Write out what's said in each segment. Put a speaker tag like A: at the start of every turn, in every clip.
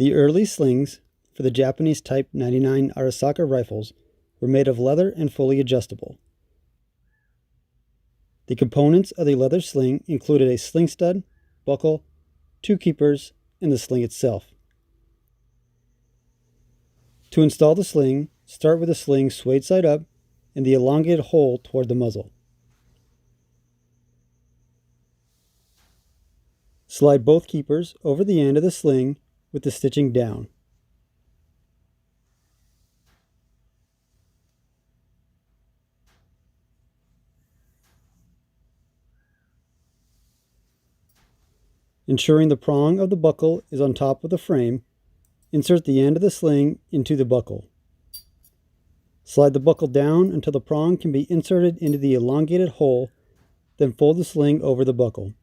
A: The early slings for the Japanese Type 99 Arisaka rifles were made of leather and fully adjustable. The components of the leather sling included a sling stud, buckle, 2 keepers, and the sling itself. To install the sling, start with the sling swayed side up and the elongated hole toward the muzzle. Slide both keepers over the end of the sling with the stitching down. Ensuring the prong of the buckle is on top of the frame, insert the end of the sling into the buckle. Slide the buckle down until the prong can be inserted into the elongated hole, then fold the sling over the buckle.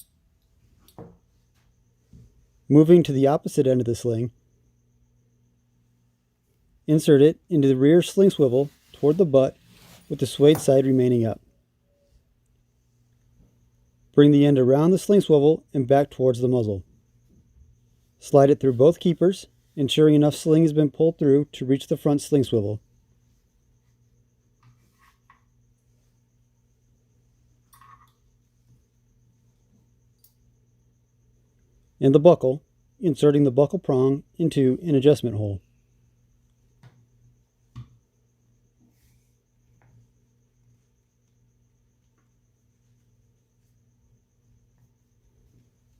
A: Moving to the opposite end of the sling, insert it into the rear sling swivel toward the butt with the swayed side remaining up. Bring the end around the sling swivel and back towards the muzzle. Slide it through both keepers, ensuring enough sling has been pulled through to reach the front sling swivel. And the buckle, inserting the buckle prong into an adjustment hole.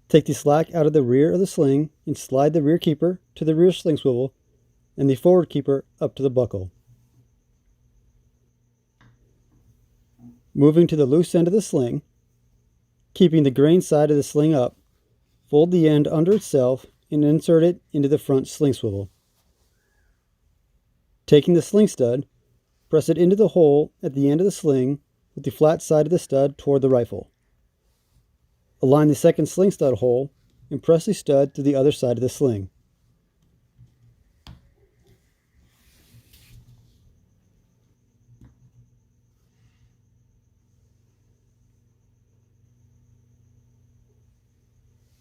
A: Take the slack out of the rear of the sling and slide the rear keeper to the rear sling swivel and the forward keeper up to the buckle. Moving to the loose end of the sling, keeping the grain side of the sling up, fold the end under itself and insert it into the front sling swivel. Taking the sling stud, press it into the hole at the end of the sling with the flat side of the stud toward the rifle. Align the second sling stud hole and press the stud to the other side of the sling.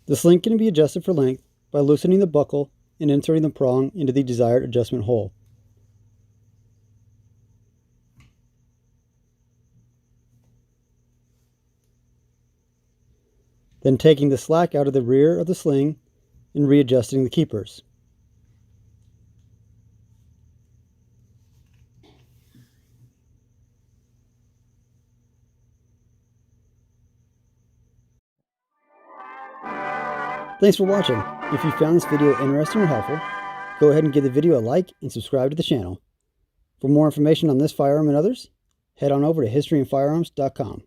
A: The sling can be adjusted for length by loosening the buckle and inserting the prong into the desired adjustment hole. Then taking the slack out of the rear of the sling and readjusting the keepers. Thanks for watching. If you found this video interesting or helpful, go ahead and give the video a like and subscribe to the channel. For more information on this firearm and others, head on over to historyandfirearms.com.